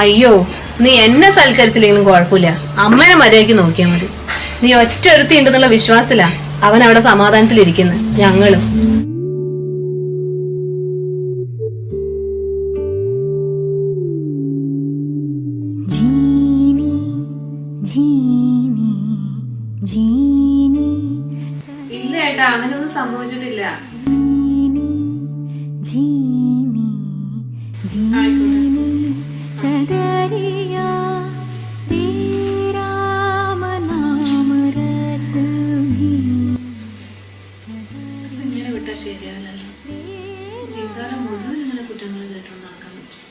അയ്യോ, നീ എന്നെ സൽക്കരിച്ചില്ലെങ്കിലും കുഴപ്പമില്ല, അമ്മേനെ മര്യാദയ്ക്ക് നോക്കിയാൽ മതി. നീ ഒറ്റ ഒരുത്തി ഉണ്ടെന്നുള്ള വിശ്വാസത്തിലാ അവൻ അവിടെ സമാധാനത്തിലിരിക്കുന്നു. ഞങ്ങളും ഇല്ല ഏട്ടാ, അങ്ങനെയൊന്നും സംഭവിച്ചിട്ടില്ല. ഇങ്ങനെ വിട്ടാ ശരിയാവില്ലല്ലോ. ജീവിതകാലം മുഴുവൻ ഇങ്ങനെ കുറ്റങ്ങൾ കേട്ടോണ്ട് നടക്കാൻ പറ്റും.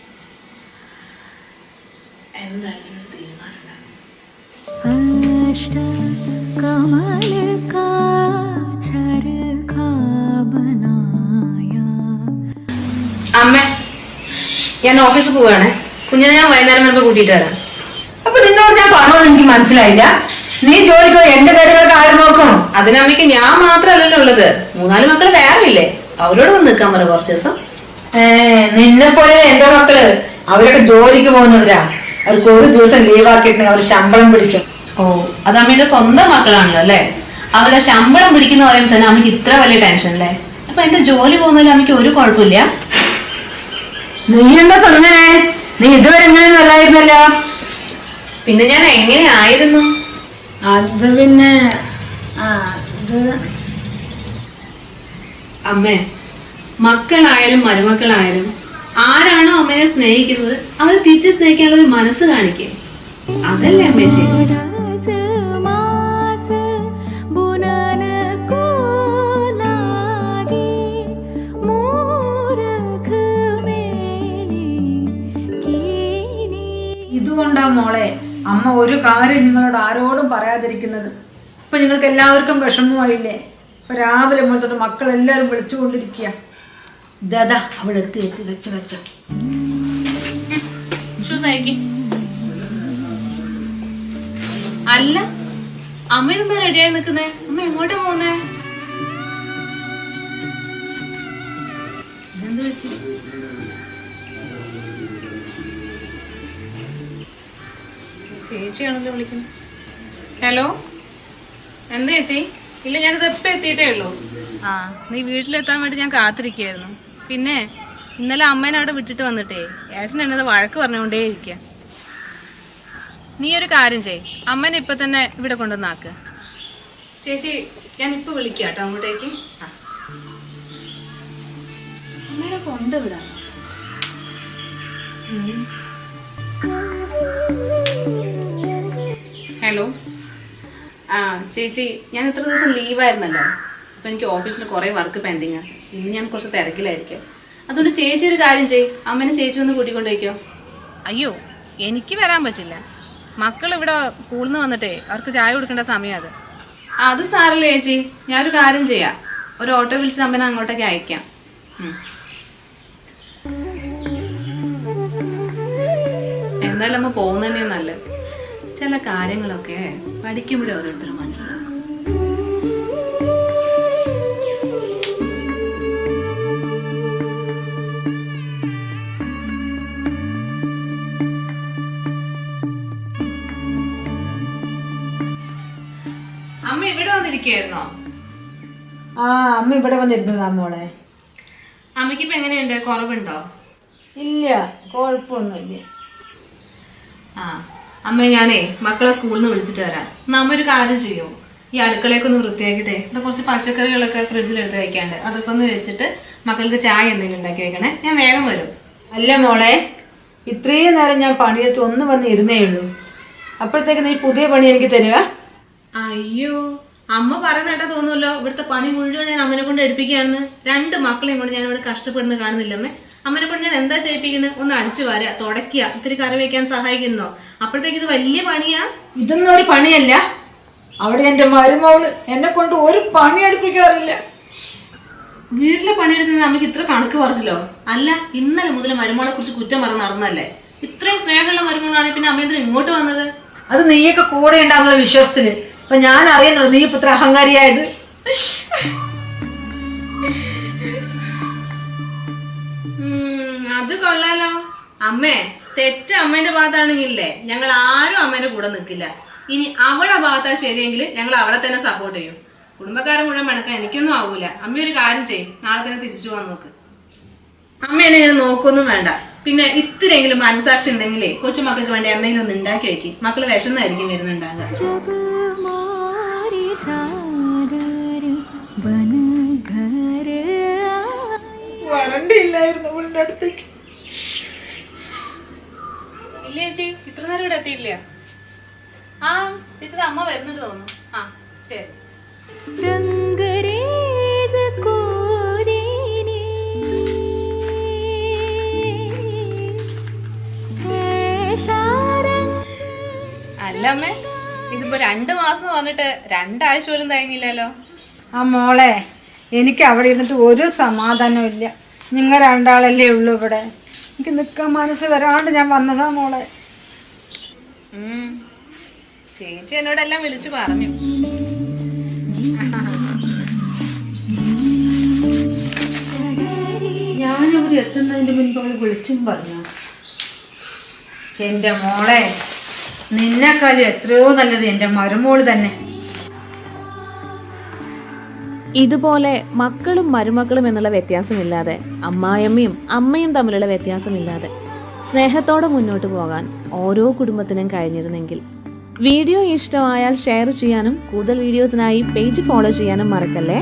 എന്തായാലും ഒരു തീരുമാനം. അമ്മ, ഞാൻ ഓഫീസിൽ പോവാണേ. കുഞ്ഞിനെ ഞാൻ വൈകുന്നേരം വരുമ്പോ കൂട്ടിയിട്ട് വരാം. അപ്പൊ നിന്നോട് ഞാൻ പറഞ്ഞത് എനിക്ക് മനസ്സിലായില്ല. നീ ജോലിക്കോ എന്റെ കാര്യങ്ങളൊക്കെ ആര് നോക്കും? അതിനമ്മയ്ക്ക് ഞാൻ മാത്രമല്ലല്ലോ ഉള്ളത്, 3-4 മക്കള് വേറെ ഇല്ലേ? അവരോട് വന്ന് നിൽക്കാൻ പറ കുറച്ച് ദിവസം. നിന്നെ പോലെ എന്റെ മക്കള് അവരൊക്കെ ജോലിക്ക് പോകുന്നവരാ. അവർക്ക് ഒരു ദിവസം ലീവാക്കിയിട്ട് അവർ ശമ്പളം പിടിക്കും. ഓ, അത് അമ്മയുടെ സ്വന്തം മക്കളാണല്ലോ അല്ലെ? അവരുടെ ശമ്പളം പിടിക്കുന്ന പറയുമ്പോ തന്നെ അമ്മയ്ക്ക് ഇത്ര വലിയ ടെൻഷൻ അല്ലേ? അപ്പൊ എന്റെ ജോലി പോകുന്നതിൽ അമ്മയ്ക്ക് ഒരു കുഴപ്പമില്ല. നീ എന്താ പറഞ്ഞേ? നീ ഇതുവരെ എങ്ങനെയൊന്നും അല്ലായിരുന്നല്ലോ. പിന്നെ ഞാൻ എങ്ങനെയായിരുന്നു? അത് പിന്നെ അമ്മേ, മക്കളായാലും മരുമക്കളായാലും ആരാണോ അമ്മയെ സ്നേഹിക്കുന്നത് അവർ തിരിച്ച് സ്നേഹിക്കാനുള്ള ഒരു മനസ്സ് കാണിക്കേ. അതല്ലേ അമ്മേ ശരി. ഇതുകൊണ്ടാ മോളെ അമ്മ ഒരു കാര്യം നിങ്ങളോട് ആരോടും പറയാതിരിക്കുന്നത്. ഇപ്പൊ നിങ്ങൾക്ക് എല്ലാവർക്കും വിഷമമായില്ലേ? ഇപ്പൊ രാവിലെ മുതൽ തൊട്ട് മക്കളെല്ലാരും വിളിച്ചുകൊണ്ടിരിക്കുക. ദാ അവിടെ എത്തി വെച്ചോ. അല്ല, അമ്മ എന്താ റെഡിയായി നിക്കുന്നേ? അമ്മ എങ്ങോട്ടാ പോകുന്നേ? ഇതെന്ത് പറ്റി? ചേച്ചിയാണല്ലോ വിളിക്കുന്നത്. ഹലോ, എന്താ ചേച്ചി? ഇല്ല, ഞാനിത് എപ്പോ എത്തിയിട്ടേ ഉള്ളൂ. ആ, നീ വീട്ടിലെത്താൻ വേണ്ടി ഞാൻ കാത്തിരിക്കുകയായിരുന്നു. പിന്നെ ഇന്നലെ അമ്മേനെ അവിടെ വിട്ടിട്ട് വന്നിട്ടേ ഏട്ടൻ എന്നത് വഴക്ക് പറഞ്ഞുകൊണ്ടേ ഇരിക്കുക. നീ ഒരു കാര്യം ചെയ്, അമ്മേനെ ഇപ്പൊ തന്നെ ഇവിടെ കൊണ്ടുവന്നാക്ക്. ചേച്ചി, ഞാൻ ഇപ്പൊ വിളിക്കാം കേട്ടോ അങ്ങോട്ടേക്ക്. അമ്മേനെ കൊണ്ടുവിടാം. ഹലോ. ആ ചേച്ചി, ഞാൻ ഇത്ര ദിവസം ലീവായിരുന്നല്ലോ. അപ്പൊ എനിക്ക് ഓഫീസിൽ കുറെ വർക്ക് പെൻഡിങ്ങാ. ഇന്ന് ഞാൻ കുറച്ച് തിരക്കിലായിരിക്കും. അതുകൊണ്ട് ചേച്ചി ഒരു കാര്യം ചെയ്, അമ്മേനെ ചേച്ചി ഒന്ന് കൂട്ടിക്കൊണ്ടുപോയിക്കോ. അയ്യോ, എനിക്ക് വരാൻ പറ്റില്ല. മക്കൾ ഇവിടെ സ്കൂളിൽ നിന്ന് വന്നിട്ടേ അവർക്ക് ചായ കൊടുക്കേണ്ട സമയം അത്. അത് സാരല്ലേ ചേച്ചി, ഞാനൊരു കാര്യം ചെയ്യാം, ഒരു ഓട്ടോ വിളിച്ച് അമ്മേനെ അങ്ങോട്ടേക്ക് അയക്കാം. എന്തായാലും അമ്മ പോകുന്ന തന്നെയാണ് നല്ലത്. ചില കാര്യങ്ങളൊക്കെ പഠിക്കുമ്പോഴേ ഓരോരുത്തരും മനസ്സിലാവും. അമ്മ ഇവിടെ വന്നിരിക്കുകയായിരുന്നോ? ആ, അമ്മ ഇവിടെ വന്നിരുന്നതാ മോളെ. അമ്മയ്ക്കിപ്പോ എങ്ങനെയുണ്ട്? കുറവുണ്ടോ? ഇല്ല, കുഴപ്പമൊന്നുമില്ല. ആ അമ്മ, ഞാനേ മക്കളെ സ്കൂളിൽ നിന്ന് വിളിച്ചിട്ട് വരാം. നമ്മ ഒരു കാര്യം ചെയ്യും, ഈ അടുക്കളയൊക്കെ ഒന്ന് വൃത്തിയാക്കിട്ടെ ഇവിടെ കുറച്ച് പച്ചക്കറികളൊക്കെ ഫ്രിഡ്ജിൽ എടുത്ത് വെക്കാണ്ട് അതൊക്കെ ഒന്ന് വെച്ചിട്ട് മക്കൾക്ക് ചായ എന്തെങ്കിലും ഉണ്ടാക്കി വെക്കണേ. ഞാൻ വേഗം വരും. അല്ല മോളെ, ഇത്രയും നേരം ഞാൻ പണിയെടുത്ത് ഒന്ന് വന്ന് ഇരുന്നേ ഉള്ളൂ. അപ്പോഴത്തേക്ക് നീ പുതിയ പണി എനിക്ക് തരിക? അയ്യോ, അമ്മ പറയുന്ന കേട്ടാ തോന്നുമല്ലോ ഇവിടുത്തെ പണി മുഴുവൻ ഞാൻ അമ്മനെ കൊണ്ട് എടുപ്പിക്കുകയാണെന്ന്. 2 മക്കളെയും കൊണ്ട് ഞാൻ ഇവിടെ കഷ്ടപ്പെടുന്നത് കാണുന്നില്ല അമ്മേ. അമ്മനെ കൊണ്ട് ഞാൻ എന്താ ചെയ്യിപ്പിക്കുന്നത്? ഒന്ന് അടിച്ചു വരാ, തുടയ്ക്കുക, ഇത്തിരി കറി വെക്കാൻ സഹായിക്കുന്നോ? അപ്പോഴത്തേക്ക് ഇത് വലിയ പണിയാ. ഇതൊന്നും ഒരു പണിയല്ല. അവിടെ എന്റെ മരുമോള് എന്നെ കൊണ്ട് ഒരു പണി എടുപ്പിക്കാറില്ല. വീട്ടിലെ പണിയെടുക്കുന്ന അമ്മയ്ക്ക് ഇത്ര കണക്ക് പറച്ചില്ലോ? അല്ല, ഇന്നലെ മുതൽ മരുമോളെ കുറിച്ച് കുറ്റം പറഞ്ഞ് നടന്നല്ലേ? ഇത്രയും സ്നേഹമുള്ള മരുമോളാണെങ്കിൽ പിന്നെ അമ്മ എന്തിനാ ഇങ്ങോട്ട് വന്നത്? അത് നീയൊക്കെ കൂടെ ഉണ്ടാകുന്ന വിശ്വാസത്തിന്. അപ്പൊ ഞാൻ അറിയുന്നുള്ളൂ നീ ഇപ്പൊ ഇത്ര അഹങ്കാരിയായത്. അത് കൊള്ളാലോ അമ്മേ. തെറ്റ് അമ്മേന്റെ ഭാഗത്താണെങ്കിലേ ഞങ്ങൾ ആരും അമ്മേന്റെ കൂടെ നിൽക്കില്ല. ഇനി അവളെ ഭാഗത്താ ശരിയെങ്കിൽ ഞങ്ങൾ അവളെ തന്നെ സപ്പോർട്ട് ചെയ്യും. കുടുംബക്കാരെ മുഴുവൻ മണക്കാൻ എനിക്കൊന്നും ആവൂല. അമ്മ ഒരു കാര്യം ചെയ്യും, നാളെ തന്നെ തിരിച്ചു പോകാൻ നോക്ക്. അമ്മ എന്നെ ഇങ്ങനെ നോക്കൊന്നും വേണ്ട. പിന്നെ ഇത്തിരെങ്കിലും മനസാക്ഷി ഉണ്ടെങ്കിലേ കൊച്ചുമക്കൾക്ക് വേണ്ടി എന്തെങ്കിലും ഒന്ന് ഉണ്ടാക്കി വെക്കും. മക്കള് വിഷന്നായിരിക്കും വരുന്നുണ്ടാകുക. വരണ്ടില്ലായിരുന്നു അവളുടെ അടുത്തേക്ക്. ഇല്ല ചേച്ചി, ഇത്ര നേരം ഇവിടെ എത്തിയില്ല. ആ ചേച്ചി അമ്മ വരുന്നുണ്ട് തോന്നുന്നു. ആ ശരി. അല്ല അമ്മേ, ഇതിപ്പോ 2 മാസം വന്നിട്ട് 2 ആഴ്ച പോലും തേങ്ങില്ലല്ലോ. ആ മോളെ, എനിക്ക് അവിടെ ഇരുന്നിട്ട് ഒരു സമാധാനവും ഇല്ല. നിങ്ങൾ 2 ആളല്ലേ ഉള്ളൂ ഇവിടെ. എനിക്ക് നിൽക്കാൻ മനസ്സ് വരാണ്ട് ഞാൻ വന്നതാ മോളെ. ചേച്ചി എന്നോടെല്ലാം വിളിച്ചു പറഞ്ഞു. ഞാനിവിടെ എത്തുന്നതിന്റെ മുൻപ് അവള് വിളിച്ചും പറഞ്ഞു. എന്റെ മോളെ, നിന്നെക്കാളും എത്രയോ നല്ലത് എന്റെ മരുമോള് തന്നെ. ഇതുപോലെ മക്കളും മരുമക്കളും എന്നുള്ള വ്യത്യാസമില്ലാതെ, അമ്മായിയമ്മയും അമ്മയും തമ്മിലുള്ള വ്യത്യാസമില്ലാതെ സ്നേഹത്തോടെ മുന്നോട്ട് പോകാൻ ഓരോ കുടുംബത്തിനും കഴിഞ്ഞിരുന്നെങ്കിൽ. വീഡിയോ ഇഷ്ടമായാൽ ഷെയർ ചെയ്യാനും കൂടുതൽ വീഡിയോസിനായി പേജ് ഫോളോ ചെയ്യാനും മറക്കല്ലേ.